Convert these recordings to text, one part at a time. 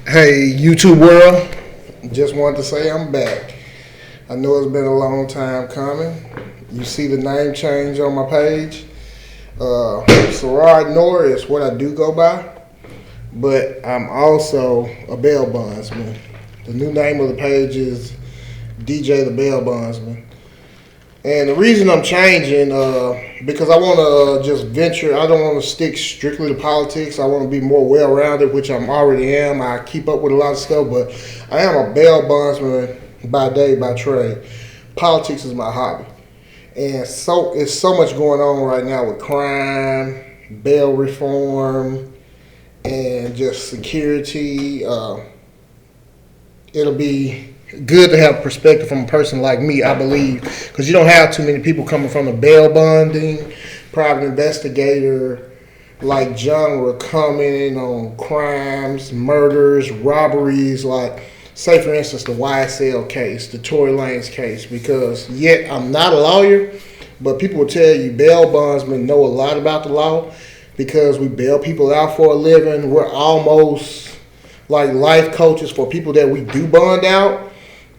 Hey, YouTube world. Just wanted to say I'm back. I know it's been a long time coming. You see the name change on my page. Sarad Noor is what I do go by, but I'm also a bail bondsman. The new name of the page is DJ the Bail Bondsman. And the reason I'm changing, because I want to just venture. I don't want to stick strictly to politics. I want to be more well-rounded, which I already am. I keep up with a lot of stuff, but I am a bail bondsman by day, by trade. Politics is my hobby, and so it's so much going on right now with crime, bail reform, and just security. It'll be good to have perspective from a person like me, I believe, because you don't have too many people coming from a bail bonding, private investigator like genre coming on crimes, murders, robberies, like say for instance the YSL case, the Tory Lanez case, because yet I'm not a lawyer, but people will tell you bail bondsmen know a lot about the law because we bail people out for a living. We're almost like life coaches for people that we do bond out.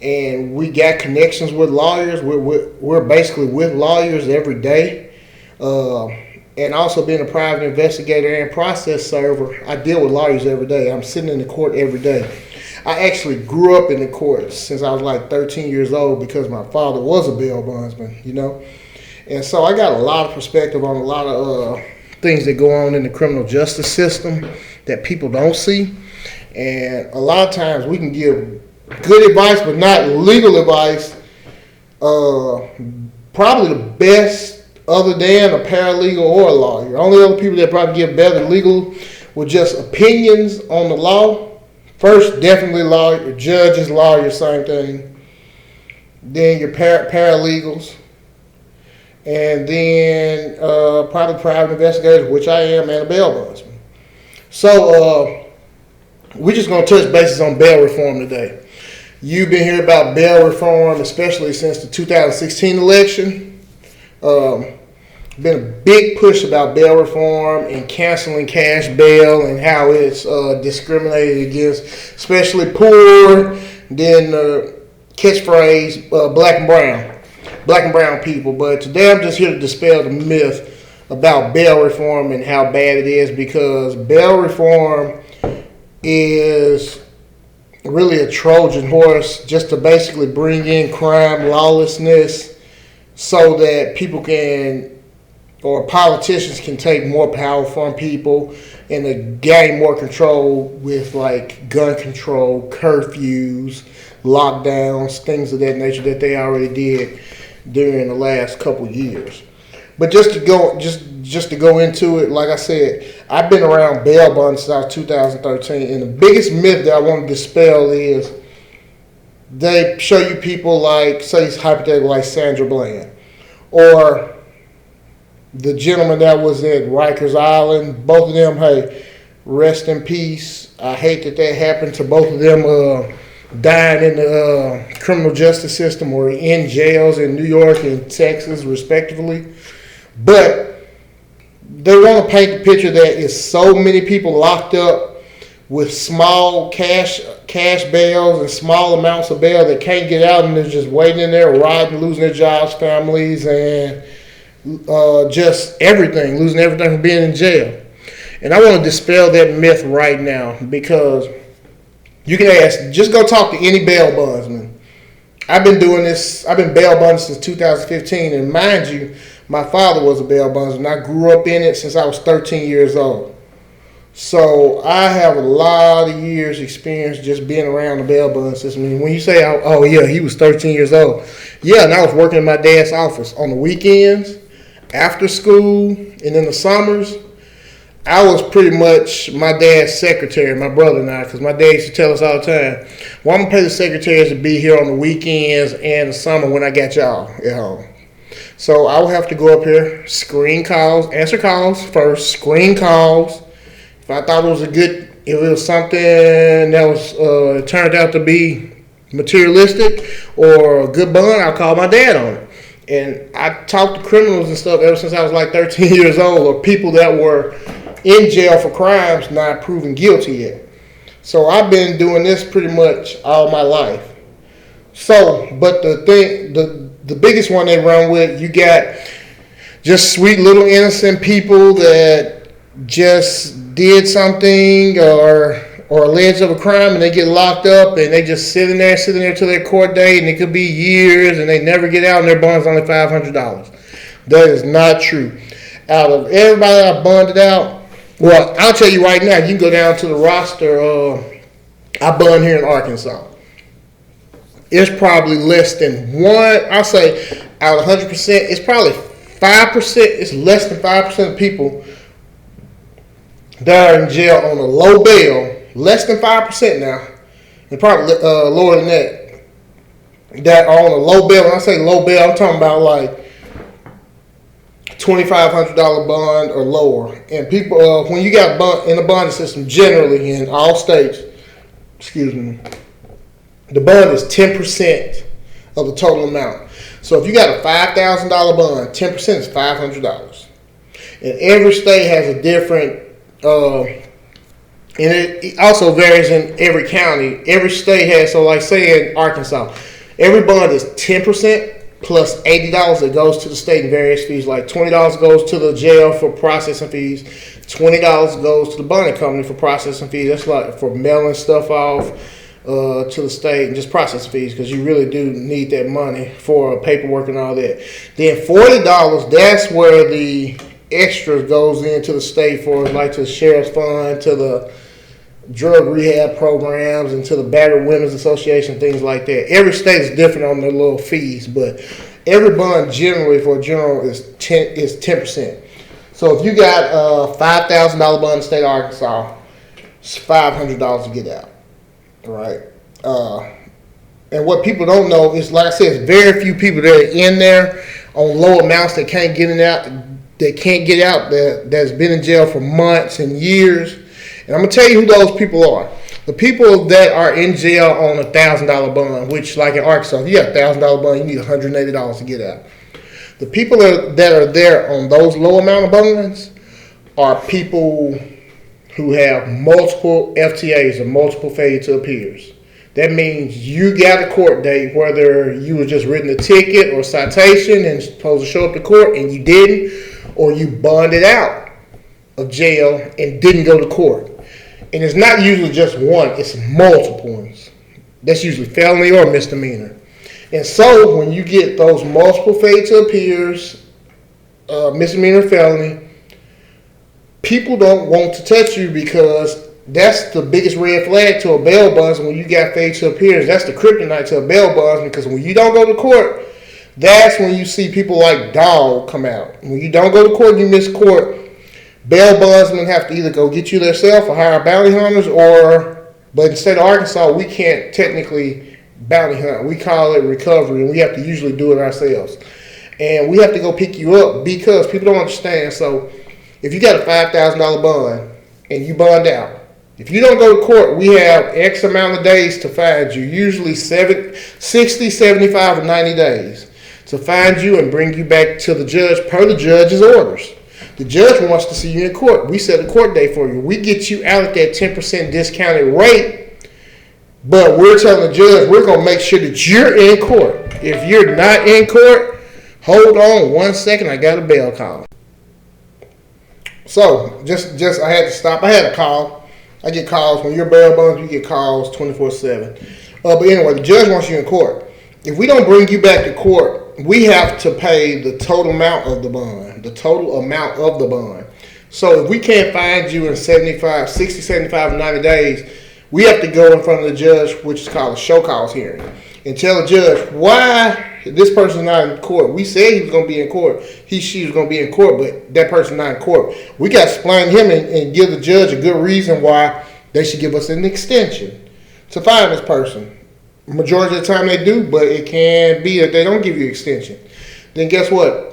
And we got connections with lawyers. We're basically with lawyers every day. And also being a private investigator and process server, I deal with lawyers every day. I'm sitting in the court every day. I actually grew up in the courts since I was like 13 years old because my father was a bail bondsman, you know. And so I got a lot of perspective on a lot of things that go on in the criminal justice system that people don't see. And a lot of times we can give good advice, but not legal advice. Probably the best, other than a paralegal or a lawyer. Only other people that probably give better legal with just opinions on the law. First, definitely lawyer, judges, lawyers, same thing. Then your paralegals, and then probably private investigators, which I am, and a bail bondsman. So we're just gonna touch bases on bail reform today. You've been hearing about bail reform, especially since the 2016 election. Been a big push about bail reform and canceling cash bail and how it's discriminated against, especially poor. Then catchphrase, black and brown people. But today I'm just here to dispel the myth about bail reform and how bad it is, because bail reform is really a Trojan horse just to basically bring in crime, lawlessness, so that people can, or politicians can take more power from people and to gain more control with like gun control, curfews, lockdowns, things of that nature that they already did during the last couple years. But just to go into it, like I said, I've been around bail bonds since 2013, and the biggest myth that I want to dispel is they show you people like, say it's hypothetical, like Sandra Bland, or the gentleman that was at Rikers Island. Both of them, hey, rest in peace. I hate that happened to both of them, dying in the criminal justice system or in jails in New York and Texas, respectively. But they want to paint the picture that is so many people locked up with small cash bails and small amounts of bail that can't get out, and they're just waiting in there, robbing, losing their jobs, families, and just everything, losing everything from being in jail. And I want to dispel that myth right now, because you can ask, just go talk to any bail bondsman. I've been doing this, I've been bail bondsman since 2015, and mind you, my father was a bail bondsman. I grew up in it since I was 13 years old. So I have a lot of years experience just being around the bail bond system. And when you say, oh yeah, he was 13 years old. Yeah, and I was working in my dad's office on the weekends, after school, and in the summers. I was pretty much my dad's secretary, my brother and I, because my dad used to tell us all the time, well, I'm going to pay the secretaries to be here on the weekends and the summer when I got y'all at home. So I would have to go up here, screen calls, answer calls first, screen calls. If I thought if it was something that was turned out to be materialistic or a good bond, I'll call my dad on it. And I talked to criminals and stuff ever since I was like 13 years old, or people that were in jail for crimes not proven guilty yet. So I've been doing this pretty much all my life. So, but the biggest one they run with, you got just sweet little innocent people that just did something or alleged of a crime, and they get locked up and they just sitting there till their court date, and it could be years and they never get out and their bond's only $500. That is not true. Out of everybody I bonded out, well, I'll tell you right now, you can go down to the roster. I bond here in Arkansas. It's probably less than one. I'll say out of 100%, it's probably 5%. It's less than 5% of people that are in jail on a low bail. Less than 5% now, and probably lower than that are on a low bail. When I say low bail, I'm talking about like $2,500 bond or lower. And people, when you got bond in the bonding system, generally in all states, the bond is 10% of the total amount. So if you got a $5,000 bond, 10% is $500. And every state has a different. And it also varies in every county. Every state has, so like say in Arkansas, every bond is 10% plus $80 that goes to the state in various fees. Like $20 goes to the jail for processing fees. $20 goes to the bonding company for processing fees. That's like for mailing stuff off to the state and just processing fees, because you really do need that money for paperwork and all that. Then $40, that's where the extra goes into the state for, like to the sheriff's fund, to the drug rehab programs, and to the Battered Women's Association, things like that. Every state is different on their little fees, but every bond generally for a general is 10%. So if you got a $5,000 bond in the state of Arkansas, it's $500 to get out, right? And what people don't know is, like I said, it's very few people that are in there on low amounts that can't get it out. That's been in jail for months and years. And I'm going to tell you who those people are. The people that are in jail on a $1,000 bond, which like in Arkansas, if you got a $1,000 bond, you need $180 to get out. The people that are there on those low amount of bonds are people who have multiple FTAs or multiple failure to appears. That means you got a court date, whether you were just written a ticket or citation and supposed to show up to court and you didn't, or you bonded out of jail and didn't go to court. And it's not usually just one, it's multiple ones. That's usually felony or misdemeanor. And so when you get those multiple failure to appears, misdemeanor, felony, people don't want to touch you, because that's the biggest red flag to a bail bondsman. When you got failure to appears, that's the kryptonite to a bail bondsman, because when you don't go to court, that's when you see people like Dog come out. When you don't go to court, you miss court, bail bondsmen have to either go get you themselves or hire bounty hunters, but in the state of Arkansas, we can't technically bounty hunt. We call it recovery, and we have to usually do it ourselves. And we have to go pick you up, because people don't understand. So if you got a $5,000 bond and you bond out, if you don't go to court, we have X amount of days to find you, usually 60, 75, or 90 days to find you and bring you back to the judge per the judge's orders. The judge wants to see you in court. We set a court date for you. We get you out at that 10% discounted rate, but we're telling the judge we're going to make sure that you're in court. If you're not in court, hold on 1 second, I got a bail call. So, just I had to stop. I had a call. I get calls. When you're bail bonds, you get calls 24/7. But anyway, the judge wants you in court. If we don't bring you back to court, we have to pay the total amount of the bond. The total amount of the bond. So if we can't find you in 60, 75, and 90 days, we have to go in front of the judge, which is called a show cause hearing, and tell the judge why this person's not in court. We said he was going to be in court. She was going to be in court, but that person's not in court. We got to explain to him and give the judge a good reason why they should give us an extension to find this person. Majority of the time they do, but it can be that they don't give you an extension. Then guess what?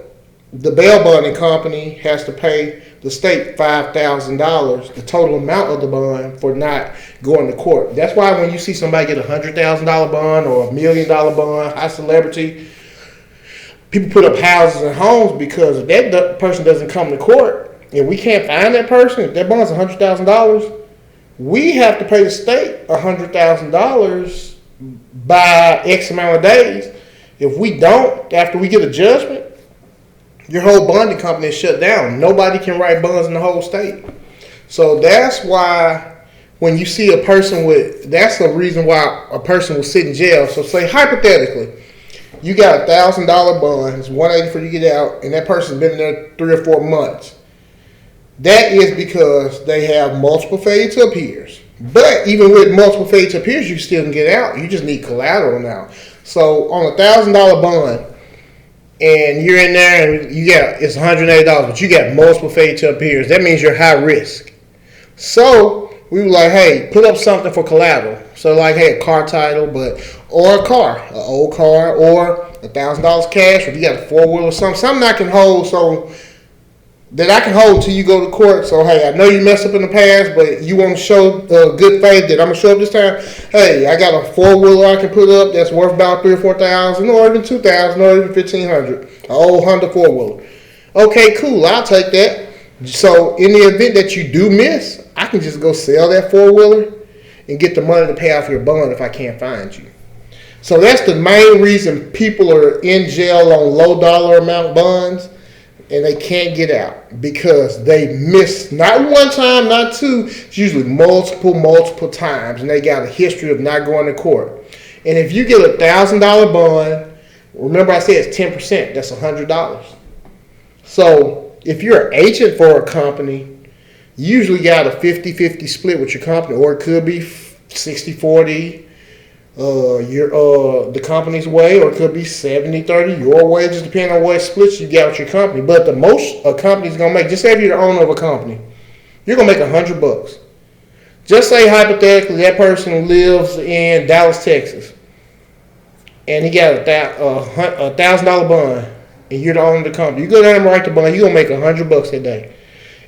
The bail bonding company has to pay the state $5,000, the total amount of the bond, for not going to court. That's why when you see somebody get a $100,000 bond or $1 million bond, high celebrity, people put up houses and homes, because if that person doesn't come to court and we can't find that person, if that bond's $100,000, we have to pay the state $100,000 by X amount of days. If we don't, after we get a judgment, your whole bonding company is shut down. Nobody can write bonds in the whole state. So that's why when you see a person that's the reason why a person will sit in jail. So say hypothetically, you got $1,000 bond, it's $180 for you to get out, and that person's been in there 3 or 4 months. That is because they have multiple failure to appears. But even with multiple failure to appears, you still can get out. You just need collateral now. So on a $1,000 bond, and you're in there and it's $180, but you got multiple failure to appears. That means you're high risk. So we were like, hey, put up something for collateral. So like, hey, a car title, or a car, an old car, or $1,000 cash, or if you got a 4-wheeler or something I can hold so that I can hold till you go to court. So hey, I know you messed up in the past, but you want to show good faith that I'm gonna show up this time. Hey, I got a 4-wheeler I can put up that's worth about $3,000 or $4,000, or even $2,000, or even $1,500. An old Honda 4-wheeler. Okay, cool. I'll take that. So in the event that you do miss, I can just go sell that 4-wheeler and get the money to pay off your bond if I can't find you. So that's the main reason people are in jail on low dollar amount bonds. And they can't get out because they missed not one time, not two, it's usually multiple times, and they got a history of not going to court. And if you get a $1,000 bond, remember I said it's 10%, that's $100. So if you're an agent for a company, you usually got a 50-50 split with your company, or it could be 60-40. The company's way, or it could be 70-30 your way, just depending on what splits you got with your company. But the most a company's gonna make, just say if you're the owner of a company, you're gonna make $100. Just say hypothetically that person lives in Dallas, Texas, and he got a $1,000 bond, and you're the owner of the company. You go down and write the bond, you're gonna make $100 a day.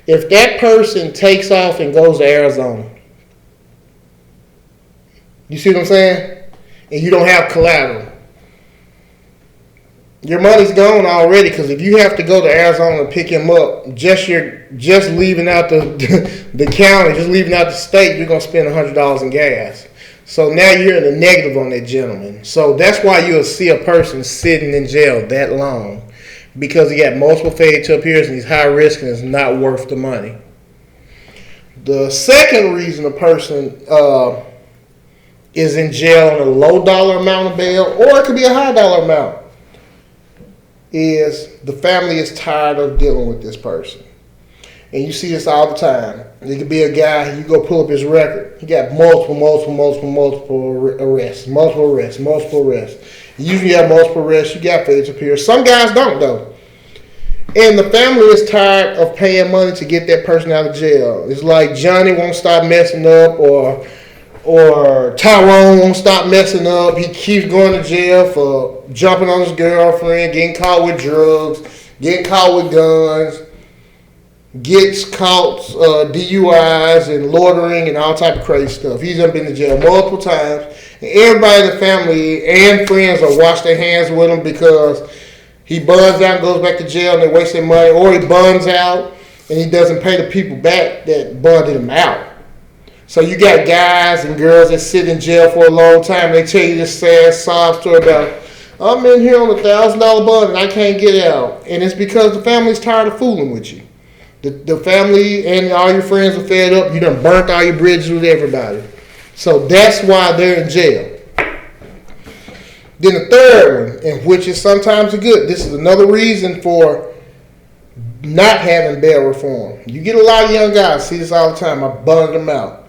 If that person takes off and goes to Arizona, you see what I'm saying? And you don't have collateral, your money's gone already. Because if you have to go to Arizona and pick him up, just leaving out the county, just leaving out the state, you're gonna spend $100 in gas. So now you're in the negative on that gentleman. So that's why you'll see a person sitting in jail that long, because he got multiple failure to appears and he's high risk and it's not worth the money. The second reason a person is in jail on a low dollar amount of bail, or it could be a high dollar amount, is the family is tired of dealing with this person. And you see this all the time. It could be a guy, you go pull up his record, he got multiple arrests. Usually you have multiple arrests, you got failure to appear. Some guys don't though. And the family is tired of paying money to get that person out of jail. It's like Johnny won't stop messing up, or Tyrone won't stop messing up. He keeps going to jail for jumping on his girlfriend, getting caught with drugs, getting caught with guns, gets caught DUIs and loitering and all type of crazy stuff. He's been to jail multiple times. And everybody in the family and friends will wash their hands with him because he buns out and goes back to jail and they waste their money, or he buns out and he doesn't pay the people back that bunded him out. So you got guys and girls that sit in jail for a long time. They tell you this sad sob story about, I'm in here on a $1,000 bond and I can't get out. And it's because the family's tired of fooling with you. The family and all your friends are fed up. You done burnt all your bridges with everybody. So that's why they're in jail. Then the third one, and which is sometimes good, this is another reason for not having bail reform. You get a lot of young guys, see this all the time, I bundled them out.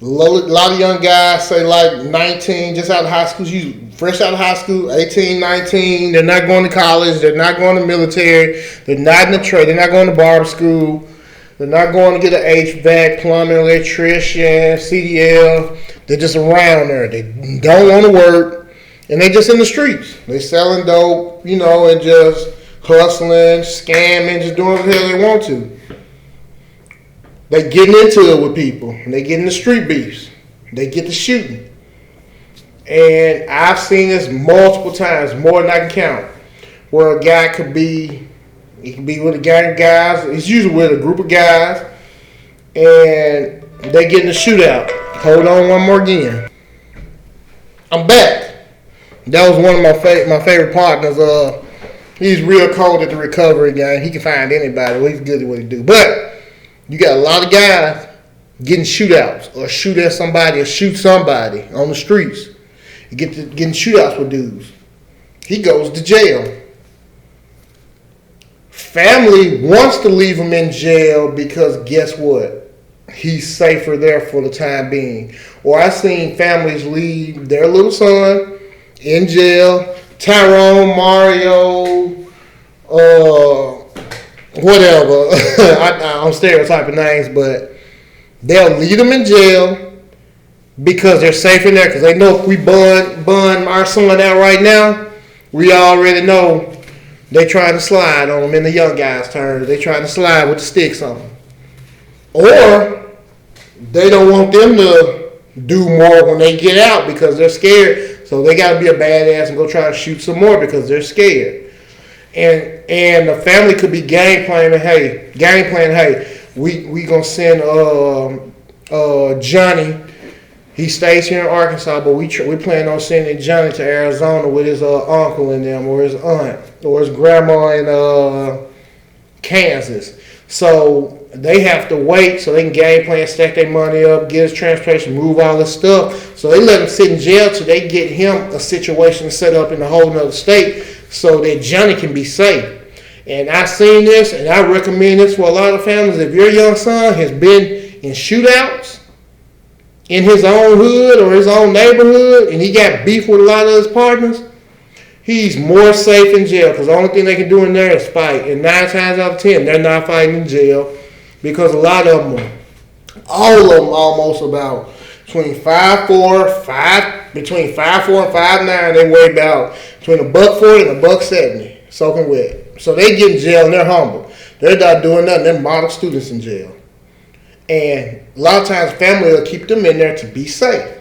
A lot of young guys, say like 19, just out of high school, fresh out of high school, 18, 19, they're not going to college, they're not going to military, they're not in the trade, they're not going to barber school, they're not going to get an HVAC, plumbing, electrician, CDL, they're just around there, they don't want to work, and they just in the streets. They selling dope, and just hustling, scamming, just doing whatever they want to. They getting into it with people, and they get in the street beefs. They get to shooting. And I've seen this multiple times, more than I can count, where a guy could be with a gang of guys. He's usually with a group of guys, and They get in the shootout. Hold on one more again. I'm back. That was one of my favorite partners. He's real cold at the recovery game. He can find anybody. Well, he's good at what he do. But you got a lot of guys getting shootouts or shoot at somebody or shoot somebody on the streets. You getting shootouts with dudes. He goes to jail. Family wants to leave him in jail because guess what? He's safer there for the time being. Or I've seen families leave their little son in jail. Tyrone, Mario, whatever. I'm stereotyping names, but they'll leave them in jail because they're safe in there. Because they know if we bun our son out right now, we already know they trying to slide on them in the young guys' turn. They trying to slide with the sticks on them. Or they don't want them to do more when they get out because they're scared. So they got to be a badass and go try to shoot some more because they're scared. And the family could be game planning. Hey, we gonna send Johnny. He stays here in Arkansas, but we plan on sending Johnny to Arizona with his uncle and them, or his aunt, or his grandma in Kansas. So they have to wait so they can game plan, stack their money up, get his transportation, move all this stuff. So they let him sit in jail till they get him a situation set up in a whole other state so that Johnny can be safe. And I've seen this, and I recommend this for a lot of families. If your young son has been in shootouts in his own hood or his own neighborhood, and he got beef with a lot of his partners, he's more safe in jail because the only thing they can do in there is fight. And 9 times out of 10, they're not fighting in jail because a lot of them, all of them almost about between 5'4" and 5'9", they weigh about between $140 and $170, soaking wet. So they get in jail and they're humble. They're not doing nothing. They're model students in jail. And a lot of times family will keep them in there to be safe.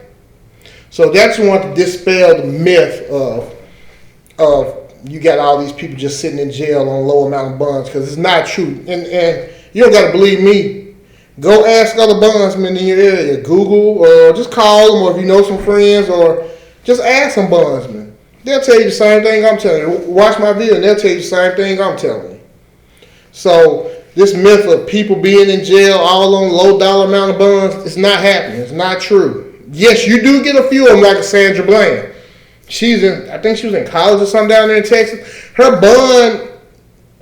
So that's want to dispel the myth of you got all these people just sitting in jail on low amount of bonds, because it's not true. And you don't got to believe me. Go ask other bondsmen in your area. Google or just call them, or if you know some friends, or just ask some bondsmen. They'll tell you the same thing I'm telling you. Watch my video and they'll tell you the same thing I'm telling you. So this myth of people being in jail all on low dollar amount of bonds, it's not happening. It's not true. Yes, you do get a few of them, like Sandra Bland. I think she was in college or something down there in Texas. Her bond,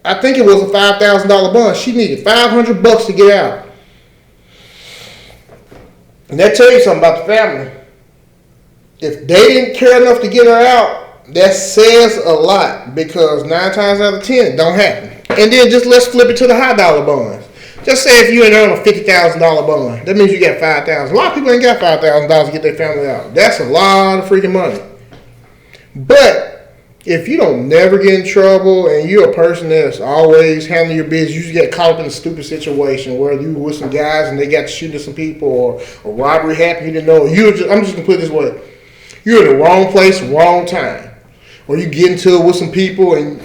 I think it was a $5,000 bond. She needed $500 to get out. And that tell you something about the family. If they didn't care enough to get her out, that says a lot, because 9 times out of 10 it don't happen. And then just let's flip it to the high dollar bonds. Just say if you ain't on a $50,000 bond, that means you got $5,000. A lot of people ain't got $5,000 to get their family out. That's a lot of freaking money. But if you don't never get in trouble and you're a person that's always handling your business, you just get caught up in a stupid situation where you were with some guys and they got to shoot at some people, or a robbery happened, you didn't know. I'm just going to put it this way. You're in the wrong place, wrong time. Or you get into it with some people and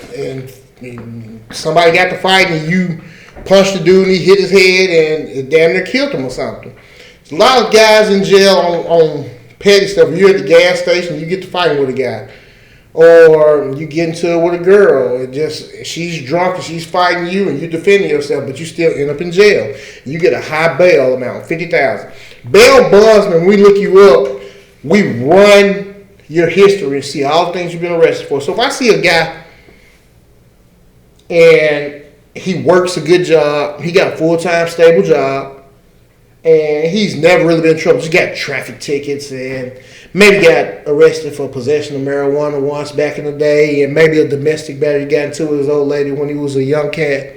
somebody got to fight and you punched the dude and he hit his head and it damn near killed him or something. There's a lot of guys in jail on petty stuff. You're at the gas station, you get to fighting with a guy. Or you get into it with a girl. She's drunk and she's fighting you and you're defending yourself, but you still end up in jail. You get a high bail amount, $50,000. Bail bondsman, we look you up, we run your history and see all the things you've been arrested for. So if I see a guy and he works a good job, he got a full-time stable job, and he's never really been in trouble, just got traffic tickets and maybe got arrested for possession of marijuana once back in the day, and maybe a domestic battery got into with his old lady when he was a young cat.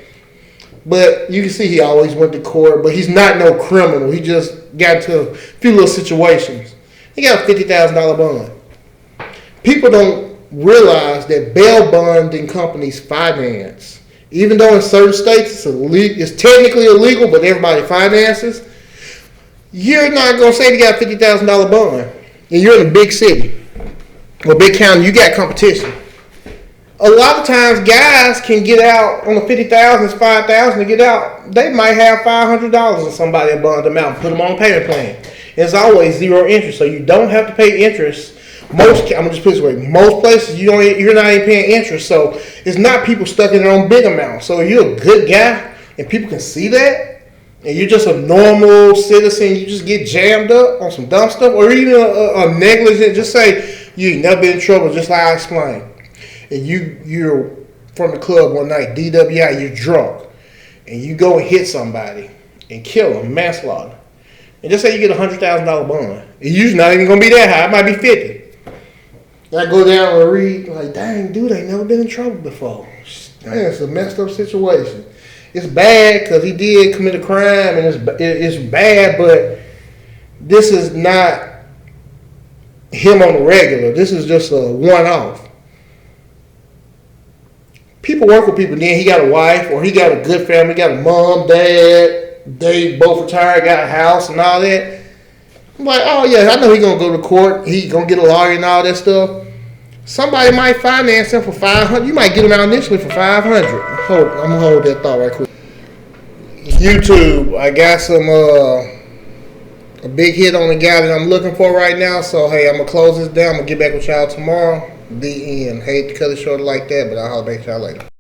But you can see he always went to court, but he's not no criminal. He just got into a few little situations. He got a $50,000 bond. People don't realize that bail bonding companies finance. Even though in certain states it's technically illegal, but everybody finances, you're not going to say you got a $50,000 bond. And you're in a big city or big county, you got competition. A lot of times, guys can get out on the 50,000, it's 5,000 to get out. They might have $500 and somebody will bond them out and put them on a payment plan. It's always zero interest, so you don't have to pay interest. I'm gonna just put it this way: most places you're not even paying interest, so it's not people stuck in their own big amount. So if you're a good guy and people can see that, and you're just a normal citizen, you just get jammed up on some dumb stuff, or even a negligent. Just say you ain't never been in trouble, just like I explained. And you're from the club one night, DWI, you're drunk, and you go and hit somebody and kill them, manslaughter. And just say you get $100,000 bond. It's usually not even gonna be that high. It might be 50. And I go down and read, like, dang, dude, ain't never been in trouble before. Dang, it's a messed up situation. It's bad because he did commit a crime, and it's bad, but this is not him on the regular. This is just a one-off. People work with people. Then he got a wife, or he got a good family, got a mom, dad, they both retired, got a house and all that. I'm like, oh yeah, I know he's gonna go to court. He gonna get a lawyer and all that stuff. Somebody might finance him for $500. You might get him out initially for $500. I'm gonna hold that thought right quick. YouTube, I got some a big hit on the guy that I'm looking for right now. So hey, I'm gonna close this down. I'm gonna get back with y'all tomorrow. The end. Hate to cut it short like that, but I'll holler back at y'all later.